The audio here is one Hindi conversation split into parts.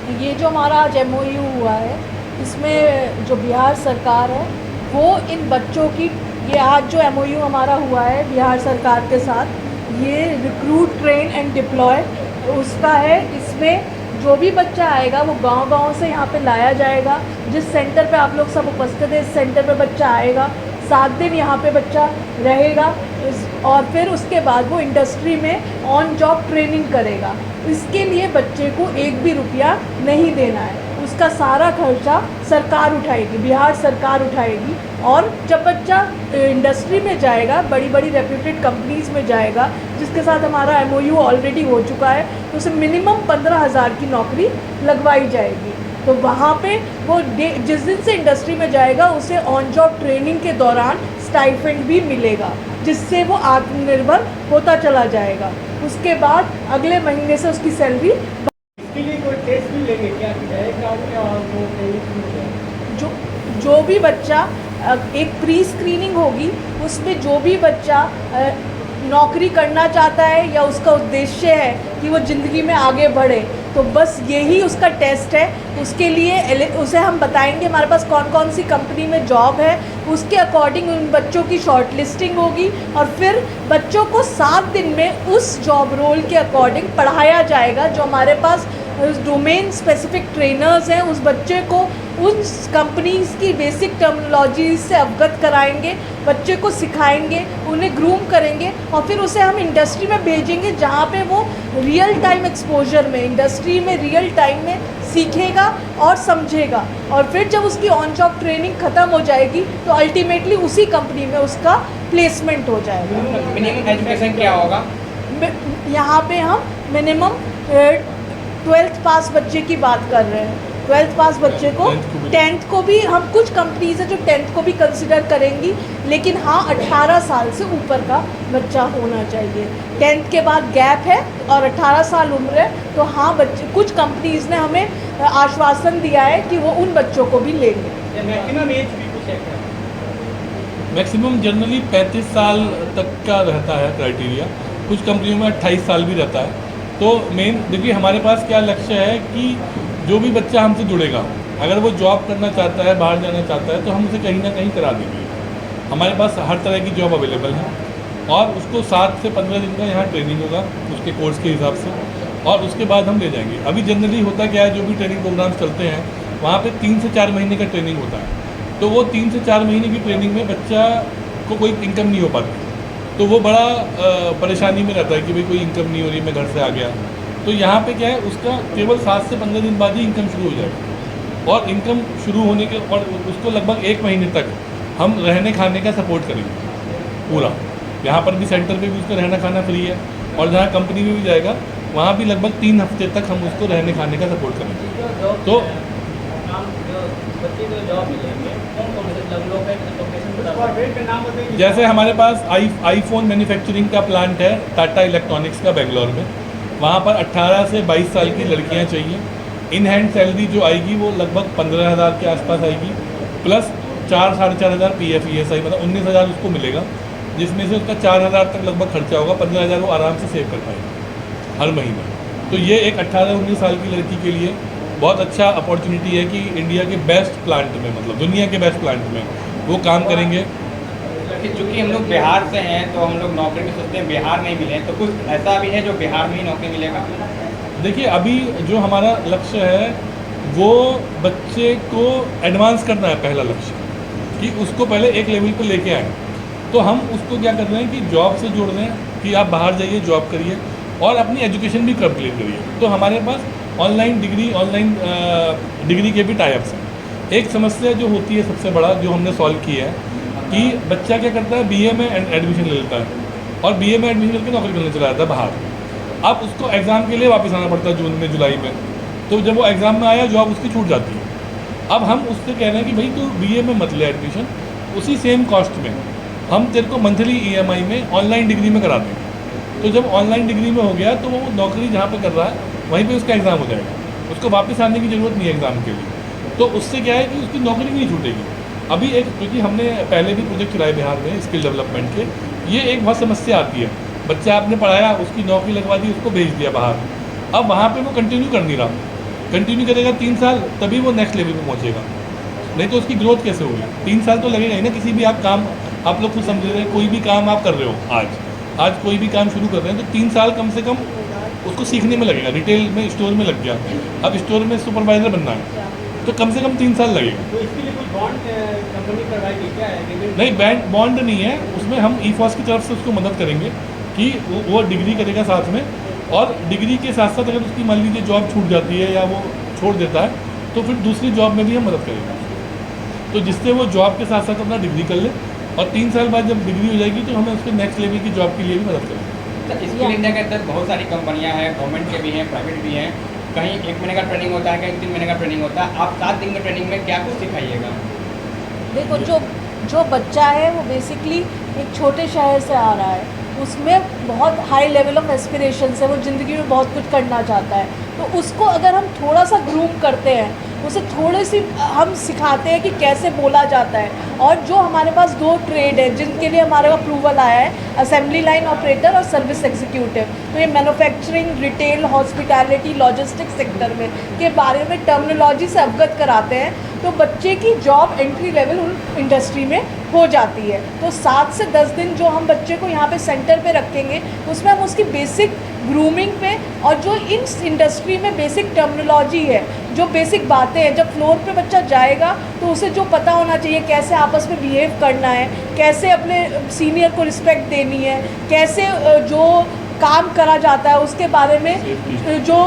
ये जो हमारा आज एमओयू हुआ है, इसमें जो बिहार सरकार है वो इन बच्चों की, ये आज जो एमओयू हमारा हुआ है बिहार सरकार के साथ, ये रिक्रूट ट्रेन एंड डिप्लॉय उसका है। इसमें जो भी बच्चा आएगा वो गांव-गांव से यहाँ पे लाया जाएगा। जिस सेंटर पे आप लोग सब उपस्थित हैं, इस सेंटर पे बच्चा आएगा, 7 दिन यहाँ पे बच्चा रहेगा और फिर उसके बाद वो इंडस्ट्री में ऑन जॉब ट्रेनिंग करेगा। इसके लिए बच्चे को एक भी रुपया नहीं देना है, उसका सारा खर्चा सरकार उठाएगी, बिहार सरकार उठाएगी। और जब बच्चा इंडस्ट्री में जाएगा, बड़ी बड़ी रेप्यूटेड कंपनीज़ में जाएगा, जिसके साथ हमारा एमओयू ऑलरेडी हो चुका है, तो उसे मिनिमम 15,000 की नौकरी लगवाई जाएगी। तो वहाँ पे वो जिस दिन से इंडस्ट्री में जाएगा उसे ऑन जॉब ट्रेनिंग के दौरान स्टाइपेंड भी मिलेगा, जिससे वो आत्मनिर्भर होता चला जाएगा। उसके बाद अगले महीने से उसकी सैलरी। इसके लिए कोई टेस्ट भी लेंगे क्या और वो जो भी बच्चा, एक प्री स्क्रीनिंग होगी, उसमें जो भी बच्चा नौकरी करना चाहता है या उसका उद्देश्य है कि वो ज़िंदगी में आगे बढ़े, तो बस यही उसका टेस्ट है। उसके लिए उसे हम बताएंगे हमारे पास कौन कौन सी कंपनी में जॉब है, उसके अकॉर्डिंग उन बच्चों की शॉर्ट लिस्टिंग होगी और फिर बच्चों को 7 दिन में उस जॉब रोल के अकॉर्डिंग पढ़ाया जाएगा। जो हमारे पास डोमेन स्पेसिफिक ट्रेनर्स हैं, उस बच्चे को उस कंपनीज़ की बेसिक टर्मिनोलॉजी से अवगत कराएंगे, बच्चे को सिखाएंगे, उन्हें ग्रूम करेंगे और फिर उसे हम इंडस्ट्री में भेजेंगे, जहाँ पे वो रियल टाइम एक्सपोजर में, इंडस्ट्री में रियल टाइम में सीखेगा और समझेगा। और फिर जब उसकी ऑन जॉब ट्रेनिंग ख़त्म हो जाएगी तो अल्टीमेटली उसी कंपनी में उसका प्लेसमेंट हो जाएगा। मिनिमम एजुकेशन क्या होगा? यहाँ पे हम मिनिमम 12th पास बच्चे की बात कर रहे हैं। 12th पास बच्चे को 10th को भी हम, कुछ कंपनीज है जो 10th को भी कंसिडर करेंगी, लेकिन हाँ 18 साल से ऊपर का बच्चा होना चाहिए। 10th के बाद गैप है और 18 साल उम्र है, तो हाँ बच्चे, कुछ कंपनीज ने हमें आश्वासन दिया है कि वो उन बच्चों को भी लेंगे। मैक्सिमम एज भी कुछ है क्या? मैक्सिमम जनरली 35 साल तक का रहता है क्राइटेरिया, कुछ कंपनियों में 28 साल भी रहता है। तो मेन देखिए हमारे पास क्या लक्ष्य है कि जो भी बच्चा हमसे जुड़ेगा, अगर वो जॉब करना चाहता है, बाहर जाना चाहता है, तो हम उसे कहीं ना कहीं करा देंगे। हमारे पास हर तरह की जॉब अवेलेबल है और उसको 7 से 15 दिन का यहाँ ट्रेनिंग होगा उसके कोर्स के हिसाब से, और उसके बाद हम ले जाएंगे। अभी जनरली होता क्या है, जो भी ट्रेनिंग प्रोग्राम्स चलते हैं वहाँ पे 3 से 4 महीने का ट्रेनिंग होता है। तो वो 3 से 4 महीने की ट्रेनिंग में बच्चा को कोई इनकम नहीं हो पाती, तो वो बड़ा परेशानी में रहता है कि भाई कोई इनकम नहीं हो रही, मैं घर से आ गया। तो यहाँ पे क्या है, उसका केवल 7 से 15 दिन बाद ही इनकम शुरू हो जाएगी, और इनकम शुरू होने के और उसको लगभग 1 महीने तक हम रहने खाने का सपोर्ट करेंगे पूरा। यहाँ पर भी सेंटर पे भी उसका रहना खाना फ्री है, और जहाँ कंपनी में भी जाएगा वहाँ भी लगभग 3 हफ्ते तक हम उसको रहने खाने का सपोर्ट करेंगे। तो जैसे हमारे पास आईफोन मैन्युफैक्चरिंग का प्लांट है टाटा इलेक्ट्रॉनिक्स का बेंगलोर में, वहाँ पर 18 से 22 साल की लड़कियाँ चाहिए। इन हैंड सैलरी जो आएगी वो लगभग 15,000 के आसपास आएगी, प्लस 4-4.5 हज़ार PF ESI, मतलब 19,000 उसको मिलेगा, जिसमें से उसका 4,000 तक लगभग खर्चा होगा। 15,000 वो आराम से सेव कर पाएगी हर महीने। तो ये एक 18-19 साल की लड़की के लिए बहुत अच्छा अपॉर्चुनिटी है कि इंडिया के बेस्ट प्लांट में, मतलब दुनिया के बेस्ट प्लांट में वो काम करेंगे। चूँकि हम लोग बिहार से हैं तो हम लोग नौकरी में सोचते हैं बिहार नहीं मिले, तो कुछ ऐसा भी है जो बिहार में ही नौकरी मिलेगा? देखिए अभी जो हमारा लक्ष्य है वो बच्चे को एडवांस करना है, पहला लक्ष्य कि उसको पहले एक लेवल पे लेके आए। तो हम उसको क्या कर रहे हैं कि जॉब से जोड़ रहे हैं कि आप बाहर जाइए, जॉब करिए और अपनी एजुकेशन भी कंप्लीट करिए। तो हमारे पास ऑनलाइन डिग्री के भी टाइप्स हैं। एक समस्या जो होती है सबसे बड़ा, जो हमने सॉल्व की है कि बच्चा क्या करता है, BA में एडमिशन ले लेता है और BA में एडमिशन लेकर नौकरी करने चला जाता है बाहर। अब उसको एग्ज़ाम के लिए वापस आना पड़ता है जून में, जुलाई में। तो जब वो एग्ज़ाम में आया, जॉब उसकी छूट जाती है। अब हम उससे कह रहे हैं कि भाई तू BA में मत ले एडमिशन, उसी सेम कॉस्ट में हम तेरे को मंथली EMI में ऑनलाइन डिग्री में करा देंगे। तो जब ऑनलाइन डिग्री में हो गया तो वो नौकरी जहाँ पे कर रहा है वहीं पे उसका एग्ज़ाम हो जाएगा, उसको वापस आने की ज़रूरत नहीं है एग्ज़ाम के लिए। तो उससे क्या है कि उसकी नौकरी नहीं छूटेगी। अभी एक, क्योंकि हमने पहले भी प्रोजेक्ट चलाए बिहार में स्किल डेवलपमेंट के, ये एक बहुत समस्या आती है, बच्चा आपने पढ़ाया, उसकी नौकरी लगवा दी, उसको भेज दिया बाहर, अब वहाँ पे वो कंटिन्यू कर नहीं रहा, कंटिन्यू करेगा 3 साल, तभी वो नेक्स्ट लेवल पे पहुंचेगा, नहीं तो उसकी ग्रोथ कैसे होगी? 3 साल तो लगेगा ही ना। किसी भी आप काम, आप लोग खुद समझ रहे हैं, कोई भी काम आप कर रहे हो आज कोई भी काम शुरू कर रहे हैं तो 3 साल कम से कम उसको सीखने में लगेगा। रिटेल में, स्टोर में लग गया, अब स्टोर में सुपरवाइज़र बनना है तो कम से कम 3 साल लगेगा। तो इसके लिए कोई बॉन्ड कंपनी करवाएगी क्या है? नहीं, बॉन्ड नहीं है उसमें। हम ईफॉस की तरफ से उसको मदद करेंगे कि वो डिग्री करेगा साथ में, और डिग्री के साथ साथ अगर उसकी मान लीजिए जॉब छूट जाती है या वो छोड़ देता है तो फिर दूसरी जॉब में भी हम मदद करेंगे, तो जिससे वो जॉब के साथ साथ अपना डिग्री कर ले, और 3 साल बाद जब डिग्री हो जाएगी तो हमें उसके नेक्स्ट लेवल की जॉब के लिए भी मदद करेंगे। तो स्किल इंडिया के अंदर बहुत सारी कंपनियां हैं, गवर्नमेंट के भी हैं, प्राइवेट भी हैं। कहीं 1 महीने का ट्रेनिंग होता है, कहीं 3 महीने का ट्रेनिंग होता है। आप 7 दिन के ट्रेनिंग में क्या कुछ सिखाइएगा? देखो, जो बच्चा है वो बेसिकली एक छोटे शहर से आ रहा है, उसमें बहुत हाई लेवल ऑफ एस्पिरेशंस है, वो ज़िंदगी में बहुत कुछ करना चाहता है। तो उसको अगर हम थोड़ा सा ग्रूम करते हैं, उसे थोड़ी सी हम सिखाते हैं कि कैसे बोला जाता है, और जो हमारे पास 2 ट्रेड है जिनके लिए हमारे अप्रूवल आया है, असेंबली लाइन ऑपरेटर और सर्विस एग्जीक्यूटिव, तो ये manufacturing, retail, hospitality, logistics sector में के बारे में टर्मिनोलॉजी से अवगत कराते हैं, तो बच्चे की जॉब एंट्री लेवल उन इंडस्ट्री में हो जाती है। तो 7 से 10 दिन जो हम बच्चे को यहाँ पे सेंटर पे रखेंगे, उसमें हम उसकी बेसिक ग्रूमिंग पे, और जो इन इंडस्ट्री में बेसिक टर्मिनोलॉजी है, जो बेसिक बातें हैं, जब फ्लोर पे बच्चा जाएगा तो उसे जो पता होना चाहिए, कैसे आपस में बिहेव करना है, कैसे अपने सीनियर को रिस्पेक्ट देनी है, कैसे जो काम करा जाता है उसके बारे में जो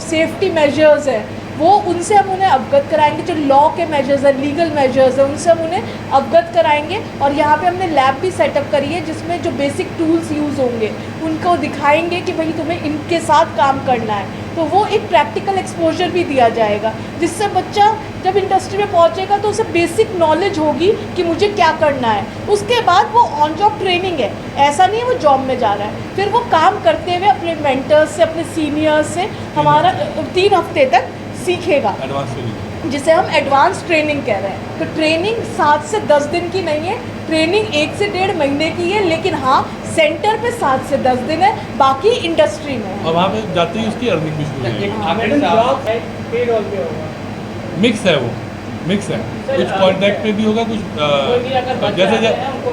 सेफ्टी मेजर्स हैं वो उनसे हम उन्हें अवगत कराएंगे। जो लॉ के मेजर्स है, लीगल मेजर्स है, उनसे हम उन्हें अवगत कराएंगे। और यहाँ पे हमने लैब भी सेटअप करी है जिसमें जो बेसिक टूल्स यूज़ होंगे उनको दिखाएंगे कि भाई तुम्हें इनके साथ काम करना है। तो वो एक प्रैक्टिकल एक्सपोजर भी दिया जाएगा, जिससे बच्चा जब इंडस्ट्री में पहुँचेगा तो उसे बेसिक नॉलेज होगी कि मुझे क्या करना है। उसके बाद वो ऑन जॉब ट्रेनिंग है, ऐसा नहीं है वो जॉब में जा रहा है, फिर वो काम करते हुए अपने मेंटर्स से, अपने सीनियर्स से हमारा 3 हफ्ते तक सीखेगा, एडवांस ट्रेनिंग जिसे हम एडवांस ट्रेनिंग कह रहे हैं। तो ट्रेनिंग 7 से 10 दिन की नहीं है, ट्रेनिंग 1 से 1.5 महीने की है, लेकिन हाँ सेंटर पे 7 से 10 दिन है, बाकी इंडस्ट्री में है। और वहाँ पे जाते ही उसकी अर्निंग भी शुरू हो जाएगी। एक आखिरी मैडम सवाल। जॉब पेड ऑल पे होगा? मिक्स है, वो मिक्स है, कुछ कॉन्ट्रैक्ट पे भी होगा, कुछ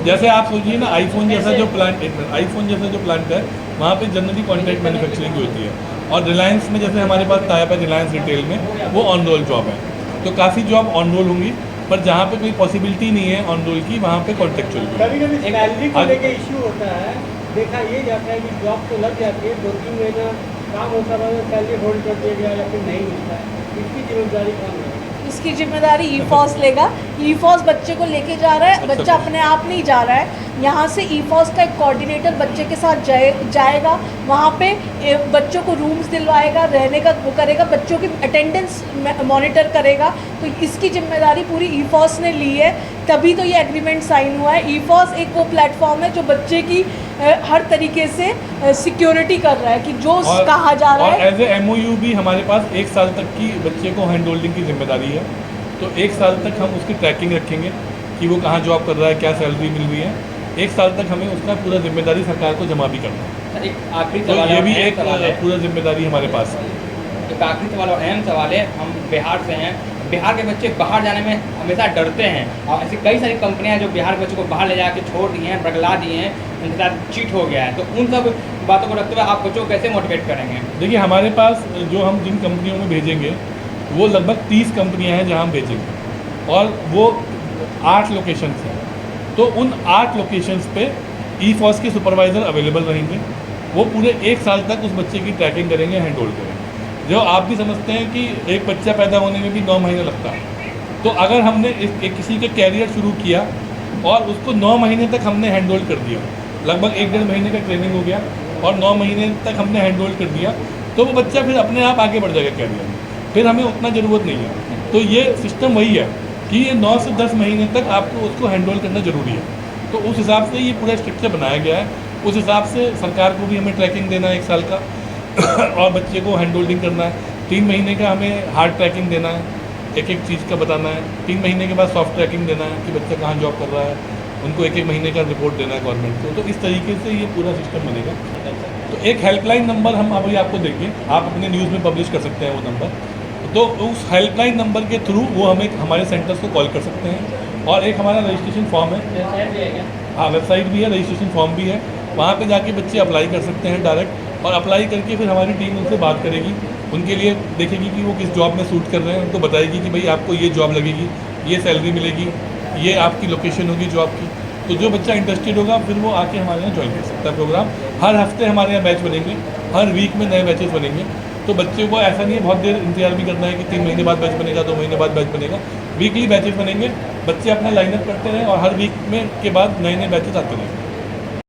जैसे आप सोचिए ना, आईफोन जैसा जो प्लांट है वहाँ पे जनरली कॉन्ट्रैक्ट मैन्युफैक्चरिंग की होती है, और रिलायंस में जैसे हमारे पास टाइप है रिलायंस रिटेल में, वो ऑन रोल जॉब है, तो काफ़ी जॉब ऑन रोल होंगी, पर जहाँ पे कोई पॉसिबिलिटी नहीं है ऑन रोल की वहाँ पे कॉन्ट्रैक्चुअल भी। कभी कभी सैलरी को लेके इश्यू होता है, देखा ये जाता है कि जॉब तो लग जाती है, 2-3 महीना काम होता है, सैलरी होल्ड कर दिया गया या फिर नहीं मिलता है, इसकी जिम्मेदारी कौन है? इसकी जिम्मेदारी ईफॉस लेगा। ईफॉस बच्चे को लेके जा रहा है, बच्चा अपने आप नहीं जा रहा है। यहाँ से ईफॉस का एक कोऑर्डिनेटर बच्चे के साथ जाएगा, वहाँ पे बच्चों को रूम्स दिलवाएगा, रहने का वो करेगा, बच्चों की अटेंडेंस मॉनिटर करेगा। तो इसकी जिम्मेदारी पूरी ईफॉस ने ली है, तभी तो ये एग्रीमेंट साइन हुआ है। ईफॉस एक वो प्लेटफॉर्म है जो बच्चे की हर तरीके से सिक्योरिटी कर रहा है कि जो कहा जा रहा है। एज ए MOU भी हमारे पास 1 साल तक की बच्चे को हैंड होल्डिंग की जिम्मेदारी है, तो 1 साल तक हम उसकी ट्रैकिंग रखेंगे कि वो कहाँ जॉब कर रहा है, क्या सैलरी मिल रही है। 1 साल तक हमें उसका पूरा जिम्मेदारी सरकार को जमा भी करना है, एक आखिरी तो सवाल, ये भी अहम एक सवाल है। पूरा जिम्मेदारी हमारे पास है। एक आखिरी सवाल और अहम सवाल है, हम बिहार से हैं, बिहार के बच्चे बाहर जाने में हमेशा डरते हैं, और ऐसी कई सारी कंपनियां हैं जो बिहार के बच्चों को बाहर ले जाके छोड़ दिए हैं, बगला दिए हैं, उनके साथ चीट हो गया है। तो उन सब बातों को रखते हुए आप बच्चों को कैसे मोटिवेट करेंगे? देखिए, हमारे पास जो हम जिन कंपनियों में भेजेंगे वो लगभग 30 कंपनियां हैं जहां हम भेजेंगे, और वो 8 लोकेशंस हैं। तो उन 8 लोकेशंस पे ईफॉस के सुपरवाइज़र अवेलेबल रहेंगे, वो पूरे 1 साल तक उस बच्चे की ट्रैकिंग करेंगे, हैंड होल्ड करेंगे। जो आप भी समझते हैं कि एक बच्चा पैदा होने में भी 9 महीने लगता है, तो अगर हमने किसी का कैरियर शुरू किया और उसको 9 महीने तक हमने हैंड होल्ड कर दिया, लगभग 1-1.5 महीने का ट्रेनिंग हो गया और 9 महीने तक हमने हैंड होल्ड कर दिया, तो वो बच्चा फिर अपने आप आगे बढ़ जाएगा कैरियर में, फिर हमें उतना ज़रूरत नहीं है। तो ये सिस्टम वही है कि ये 9 से 10 महीने तक आपको उसको हैंड होल्ड करना ज़रूरी है। तो उस हिसाब से ये पूरा स्ट्रक्चर बनाया गया है, उस हिसाब से सरकार को भी हमें ट्रैकिंग देना है 1 साल का और बच्चे को हैंड होल्डिंग करना है। 3 महीने का हमें हार्ड ट्रैकिंग देना है, एक चीज़ का बताना है। 3 महीने के बाद सॉफ्ट ट्रैकिंग देना है कि बच्चा कहाँ जॉब कर रहा है, उनको 1-1 महीने का रिपोर्ट देना है गवर्नमेंट को। तो इस तरीके से ये पूरा सिस्टम बनेगा। तो एक हेल्पलाइन नंबर हम अभी आपको देंगे, आप अपने न्यूज़ में पब्लिश कर सकते हैं वो नंबर। तो उस हेल्पलाइन नंबर के थ्रू वो हमें हमारे सेंटर्स को कॉल कर सकते हैं। और एक हमारा रजिस्ट्रेशन फॉर्म है, हाँ वेबसाइट भी है, रजिस्ट्रेशन फॉर्म भी है, वहाँ पे जाके बच्चे अप्लाई कर सकते हैं डायरेक्ट। और अप्लाई करके फिर हमारी टीम उनसे बात करेगी, उनके लिए देखेगी कि वो किस जॉब में सूट कर रहे हैं, उनको बताएगी कि भाई आपको ये जॉब लगेगी, ये सैलरी मिलेगी, ये आपकी लोकेशन होगी जॉब की। तो जो बच्चा इंटरेस्टेड होगा फिर वो आके हमारे यहाँ ज्वाइन कर सकता है प्रोग्राम। हर हफ्ते हमारे यहाँ बैच बनेंगे, हर वीक में नए बैचेस बनेंगे। तो बच्चे को ऐसा नहीं है बहुत देर इंतजार भी करना है कि 3 महीने बाद बैच बनेगा, 2 महीने बाद बैच बनेगा। वीकली बैचेस बनेंगे, बच्चे अपना लाइनअप करते रहें और हर वीक में के बाद नए नए बैचेस आते रहें।